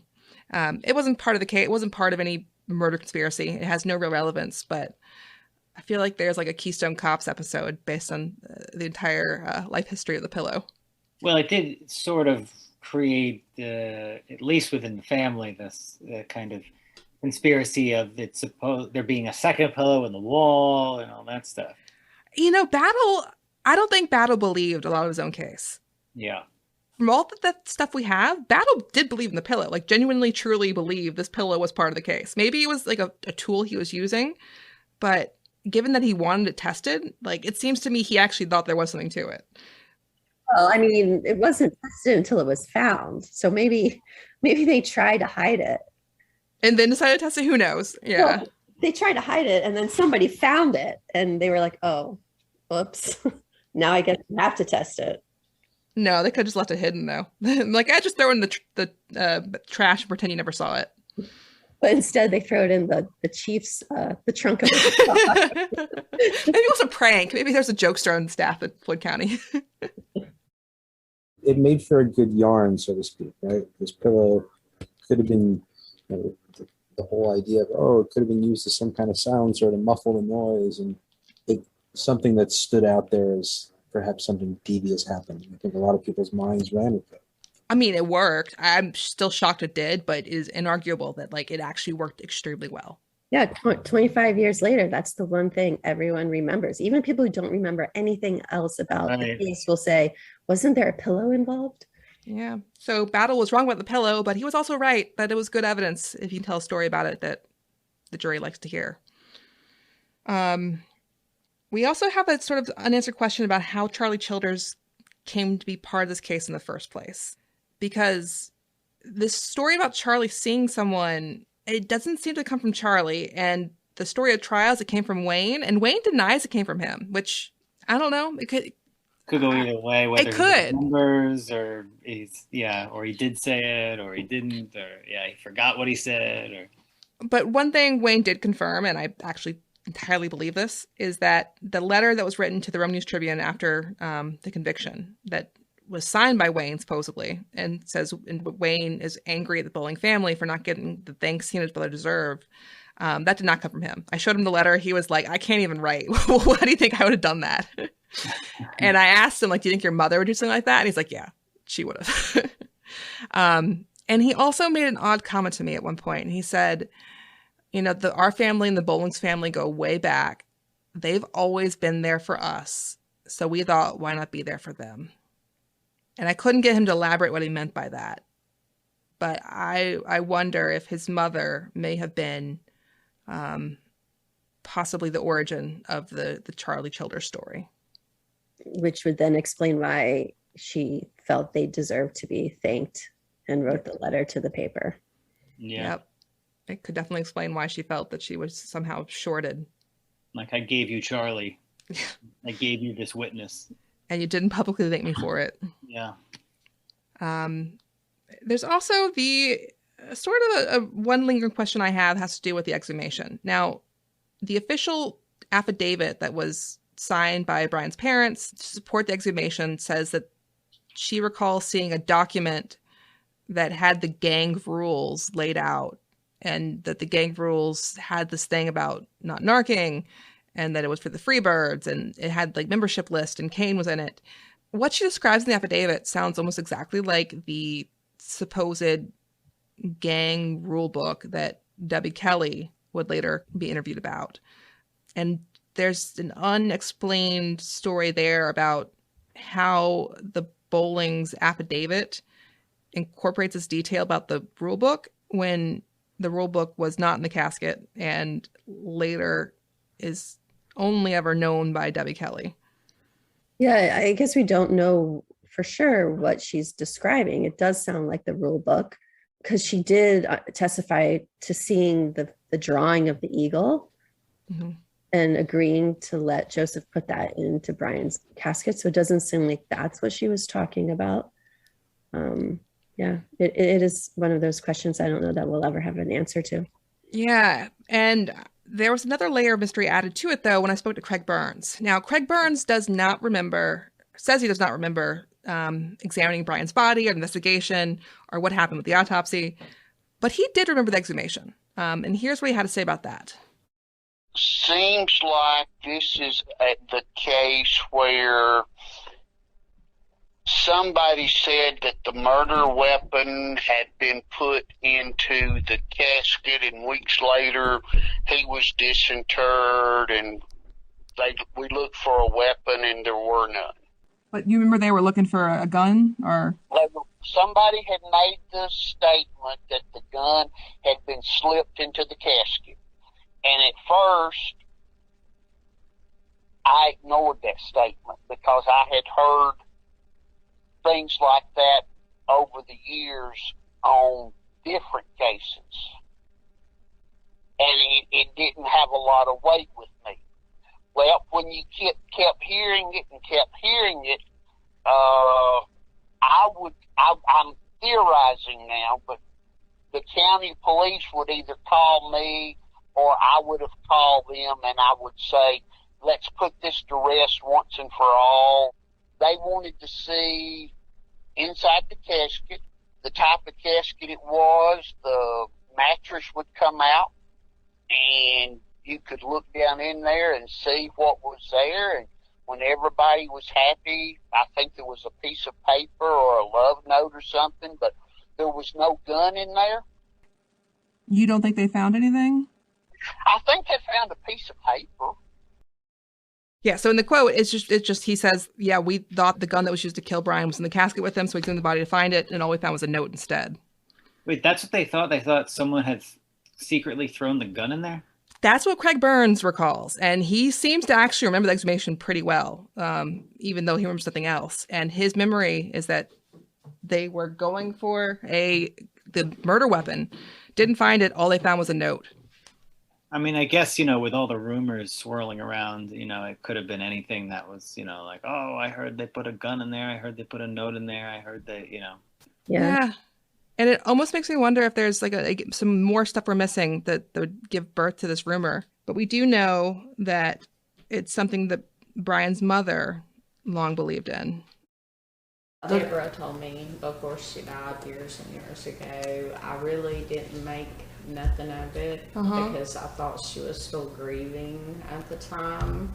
It wasn't part of the case. It wasn't part of any murder conspiracy. It has no real relevance, but I feel like there's like a Keystone Cops episode based on the entire life history of the pillow. Well, it did sort of create, at least within the family, this kind of conspiracy of there being a second pillow in the wall and all that stuff. I don't think Battle believed a lot of his own case. Yeah. From all that stuff we have, Battle did believe in the pillow, like genuinely, truly believe this pillow was part of the case. Maybe it was like a tool he was using, but given that he wanted it tested, like it seems to me he actually thought there was something to it. Well, I mean, it wasn't tested until it was found. So maybe they tried to hide it. And then decided to test it, who knows? Yeah. Well, they tried to hide it and then somebody found it and they were like, oh, whoops. Now I guess you have to test it. No, they could have just left it hidden though. Like, I just throw it in the trash and pretend you never saw it. But instead they throw it in the chief's, the trunk of the car. Maybe it was a prank. Maybe there's a jokester on staff at Floyd County. It made for a good yarn, so to speak, right? This pillow could have been, the whole idea of, it could have been used as some kind of silencer to muffle the noise, and something that stood out there as perhaps something devious happened. I think a lot of people's minds ran with it. I mean, it worked. I'm still shocked it did, but it is inarguable that like it actually worked extremely well. Yeah, 25 years later, that's the one thing everyone remembers. Even people who don't remember anything else about the case will say, wasn't there a pillow involved? Yeah. So Battle was wrong about the pillow, but he was also right that it was good evidence if you can tell a story about it that the jury likes to hear. We also have a sort of unanswered question about how Charlie Childers came to be part of this case in the first place. Because this story about Charlie seeing someone, it doesn't seem to come from Charlie. And the story of trials, it came from Wayne. And Wayne denies it came from him, which, I don't know. It could go either way. Whether it could. He remembers or or he did say it or he didn't, or he forgot what he said. But one thing Wayne did confirm, and I actually entirely believe this, is that the letter that was written to the Rome News Tribune after the conviction that was signed by Wayne supposedly and says Wayne is angry at the Bowling family for not getting the thanks he and his brother deserve. That did not come from him. I showed him the letter. He was like, I can't even write. Why do you think I would have done that? And I asked him, like, do you think your mother would do something like that? And he's like, yeah, she would have. And he also made an odd comment to me at one point. And he said, our family and the Bowlings family go way back. They've always been there for us. So we thought, why not be there for them? And I couldn't get him to elaborate what he meant by that. But I wonder if his mother may have been possibly the origin of the Charlie Childers story. Which would then explain why she felt they deserved to be thanked and wrote the letter to the paper. Yeah. Yep. It could definitely explain why she felt that she was somehow shorted. Like, I gave you Charlie. I gave you this witness. And you didn't publicly thank me for it. Yeah. There's also the sort of a one lingering question I have has to do with the exhumation. Now, the official affidavit that was signed by Brian's parents to support the exhumation says that she recalls seeing a document that had the gang rules laid out, and that the gang rules had this thing about not narking, and that it was for the Freebirds, and it had like membership list, and Kane was in it. What she describes in the affidavit sounds almost exactly like the supposed gang rule book that Debbie Kelly would later be interviewed about. And there's an unexplained story there about how the Bowlings affidavit incorporates this detail about the rule book when the rule book was not in the casket and later is only ever known by Debbie Kelly. Yeah, I guess we don't know for sure what she's describing. It does sound like the rule book because she did testify to seeing the drawing of the eagle. Mm-hmm. And agreeing to let Joseph put that into Brian's casket. So it doesn't seem like that's what she was talking about. Yeah, it is one of those questions I don't know that we'll ever have an answer to. Yeah, and there was another layer of mystery added to it, though, when I spoke to Craig Burns. Now, Craig Burns says he does not remember examining Brian's body or investigation or what happened with the autopsy, but he did remember the exhumation. And here's what he had to say about that. Seems like this is the case where somebody said that the murder weapon had been put into the casket, and weeks later he was disinterred, and we looked for a weapon and there were none. But you remember they were looking for a gun, or? Somebody had made the statement that the gun had been slipped into the casket. And at first, I ignored that statement because I had heard things like that over the years on different cases. And it didn't have a lot of weight with me. Well, when you kept hearing it, I'm theorizing now, but the county police would either call me or I would have called them, and I would say, let's put this to rest once and for all. They wanted to see inside the casket, the type of casket it was, the mattress would come out, and you could look down in there and see what was there. And when everybody was happy, I think there was a piece of paper or a love note or something, but there was no gun in there. You don't think they found anything? I think they found a piece of paper. Yeah, so in the quote, it's just he says, yeah, we thought the gun that was used to kill Brian was in the casket with him, so we examined the body to find it, and all we found was a note instead. Wait, that's what they thought? They thought someone had secretly thrown the gun in there? That's what Craig Burns recalls, and he seems to actually remember the exhumation pretty well, even though he remembers something else. And his memory is that they were going for the murder weapon, didn't find it, all they found was a note. I mean, I guess, with all the rumors swirling around, it could have been anything that was, like, oh, I heard they put a gun in there. I heard they put a note in there. I heard they, Yeah. And it almost makes me wonder if there's some more stuff we're missing that would give birth to this rumor. But we do know that it's something that Brian's mother long believed in. Deborah told me before she died years and years ago, I really didn't make nothing of it because I thought she was still grieving at the time.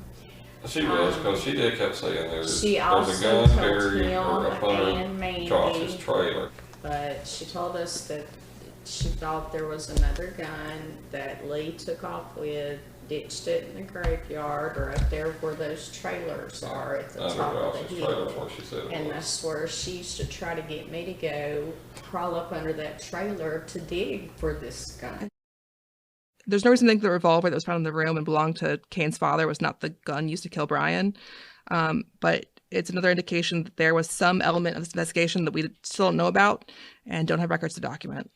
She was, because she did kept saying there's a also gun told buried or up under and Mandy, Josh's trailer. But she told us that she thought there was another gun that Lee took off with, ditched it in the graveyard or up there where those trailers are at the top of the hill. And that's where she used to try to get me to go crawl up under that trailer to dig for this gun. There's no reason to think the revolver that was found in the room and belonged to Kane's father was not the gun used to kill Brian. But it's another indication that there was some element of this investigation that we still don't know about and don't have records to document.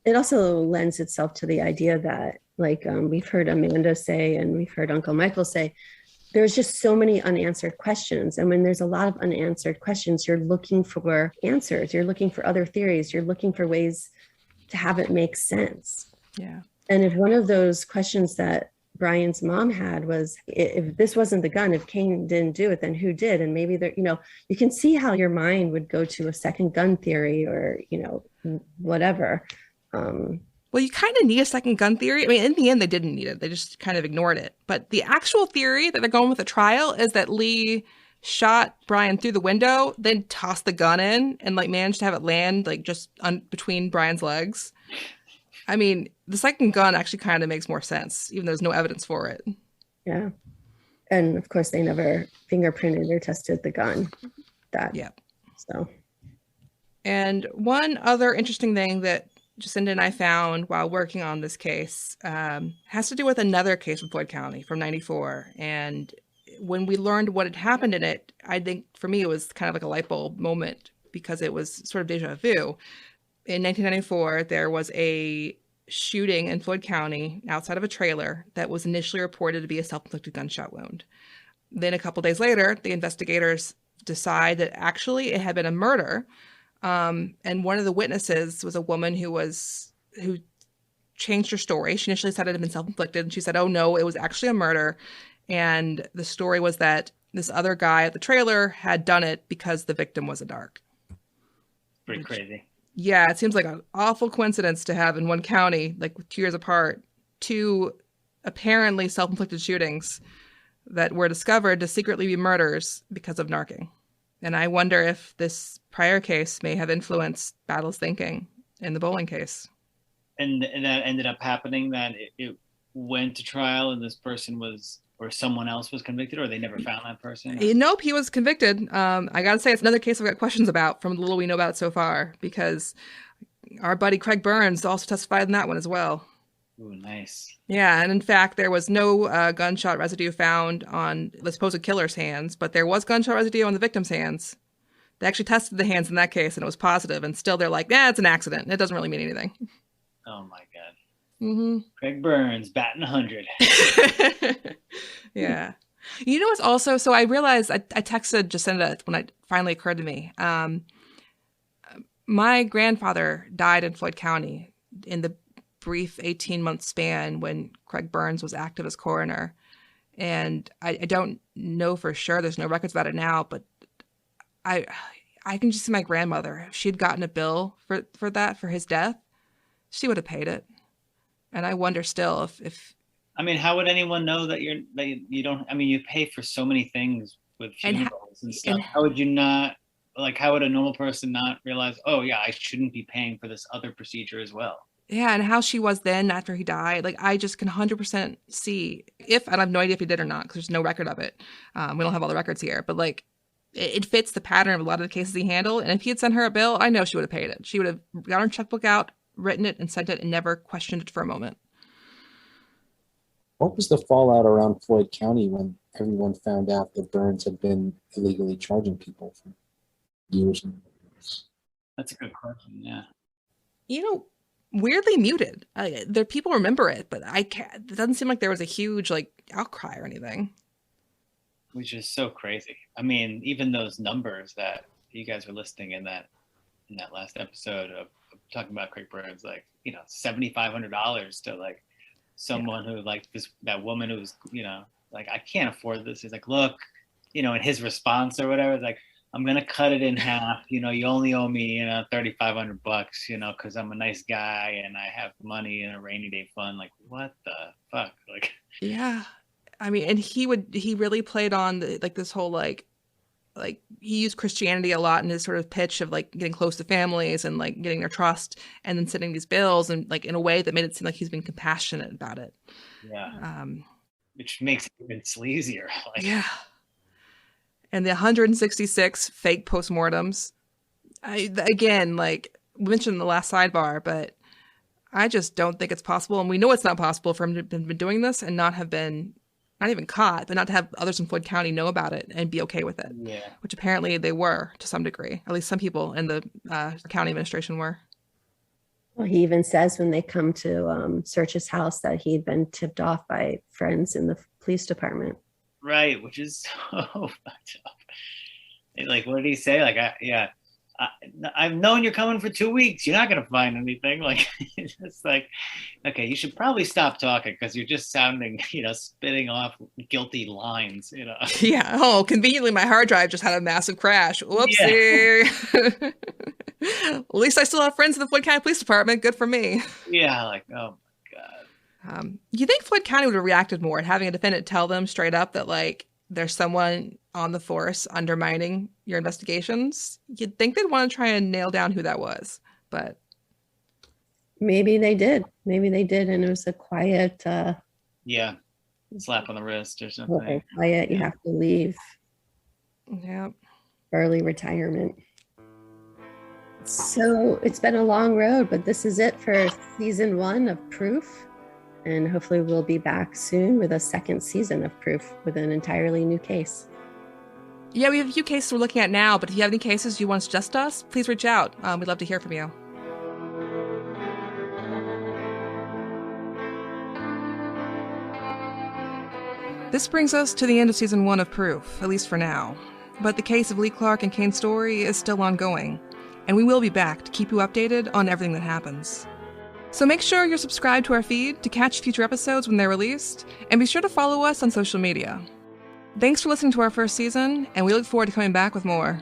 It also lends itself to the idea that, we've heard Amanda say, and we've heard Uncle Michael say, there's just so many unanswered questions. And when there's a lot of unanswered questions, you're looking for answers. You're looking for other theories. You're looking for ways to have it make sense. Yeah. And if one of those questions that Brian's mom had was, if this wasn't the gun, if Kane didn't do it, then who did? And maybe there, you can see how your mind would go to a second gun theory or, whatever. Well, you kind of need a second gun theory. I mean, in the end, they didn't need it. They just kind of ignored it. But the actual theory that they're going with the trial is that Lee shot Brian through the window, then tossed the gun in and managed to have it land just between Brian's legs. I mean, the second gun actually kind of makes more sense, even though there's no evidence for it. Yeah. And of course, they never fingerprinted or tested the gun. So. And one other interesting thing that Jacinda and I found while working on this case has to do with another case in Floyd County from '94. And when we learned what had happened in it, I think for me it was kind of like a light bulb moment because it was sort of deja vu. In 1994, there was a shooting in Floyd County outside of a trailer that was initially reported to be a self-inflicted gunshot wound. Then a couple days later, the investigators decide that actually it had been a murder. And one of the witnesses was a woman who changed her story. She initially said it had been self-inflicted, and she said, oh no, it was actually a murder. And the story was that this other guy at the trailer had done it because the victim was a narc. Pretty crazy. Yeah, it seems like an awful coincidence to have in one county, like 2 years apart, 2 apparently self-inflicted shootings that were discovered to secretly be murders because of narking. And I wonder if this prior case may have influenced Battle's thinking in the bowling case. And that ended up happening, that it went to trial and this person was, or someone else was convicted, or they never found that person? Nope, he was convicted. I gotta say, it's another case I've got questions about from the little we know about it so far, because our buddy Craig Burns also testified in that one as well. Ooh, nice. Yeah, and in fact, there was no gunshot residue found on the supposed killer's hands, but there was gunshot residue on the victim's hands. They actually tested the hands in that case, and it was positive, and still they're like, it's an accident. It doesn't really mean anything. Oh, my God. Mm-hmm. Craig Burns, batting 100. Yeah. You know what's also, so I realized, I texted Jacinda when it finally occurred to me. My grandfather died in Floyd County in the brief 18-month span when Craig Burns was active as coroner. And I don't know for sure, there's no records about it now, but I can just see my grandmother. If she'd gotten a bill for that, for his death, she would have paid it. And I wonder still if I mean, how would anyone know that you don't, I mean, you pay for so many things with funerals and stuff. How would you not, like, how would a normal person not realize, oh yeah, I shouldn't be paying for this other procedure as well? Yeah, and how she was then after he died. Like, I just can 100% see and I have no idea if he did or not, because there's no record of it. We don't have all the records here, but like, it fits the pattern of a lot of the cases he handled. And if he had sent her a bill, I know she would have paid it. She would have got her checkbook out, written it, and sent it, and never questioned it for a moment. What was the fallout around Floyd County when everyone found out that Burns had been illegally charging people for years and years? That's a good question, yeah. You know, weirdly muted. People remember it, but it doesn't seem like there was a huge like outcry or anything. Which is so crazy. I mean, even those numbers that you guys were listing in that last episode of talking about Craig Burns, like, you know, $7,500 to like someone who like that woman who's, you know, like, I can't afford this. He's like, look, you know, in his response or whatever, like, I'm going to cut it in half. You know, you only owe me, you know, $3,500, you know, cause I'm a nice guy and I have money in a rainy day fund. Like, what the fuck? Like, yeah. I mean, and he really played on this whole, like he used Christianity a lot in his sort of pitch of like getting close to families and like getting their trust, and then sending these bills and like in a way that made it seem like he's been compassionate about it. Yeah. Which makes it even sleazier. Like, yeah. And the 166 fake postmortems. Again, like we mentioned in the last sidebar, but I just don't think it's possible. And we know it's not possible for him to have been doing this and not have been, not even caught, but not to have others in Floyd County know about it and be okay with it. Yeah. Which apparently they were to some degree. At least some people in the county administration were. Well, he even says when they come to search his house that he'd been tipped off by friends in the police department. Right, which is so fucked up. Like, what did he say? Like, I've known you're coming for 2 weeks. You're not going to find anything. Like, it's just like, okay, you should probably stop talking because you're just sounding, you know, spitting off guilty lines, you know. Yeah. Oh, conveniently, my hard drive just had a massive crash. Whoopsie. Yeah. At least I still have friends in the Floyd County Police Department. Good for me. Yeah, like, oh my God. You think Floyd County would have reacted more at having a defendant tell them straight up that, like, there's someone on the force undermining your investigations? You'd think they'd want to try and nail down who that was, but maybe they did. Maybe they did, and it was a quiet slap on the wrist or something. Quiet, you have to leave. Yeah. Early retirement. So it's been a long road, but this is it for season 1 of Proof. And hopefully we'll be back soon with a second season of Proof with an entirely new case. Yeah, we have a few cases we're looking at now, but if you have any cases you want to suggest to us, please reach out. We'd love to hear from you. This brings us to the end of season 1 of Proof, at least for now. But the case of Lee Clark and Kane Story is still ongoing, and we will be back to keep you updated on everything that happens. So make sure you're subscribed to our feed to catch future episodes when they're released, and be sure to follow us on social media. Thanks for listening to our first season, and we look forward to coming back with more.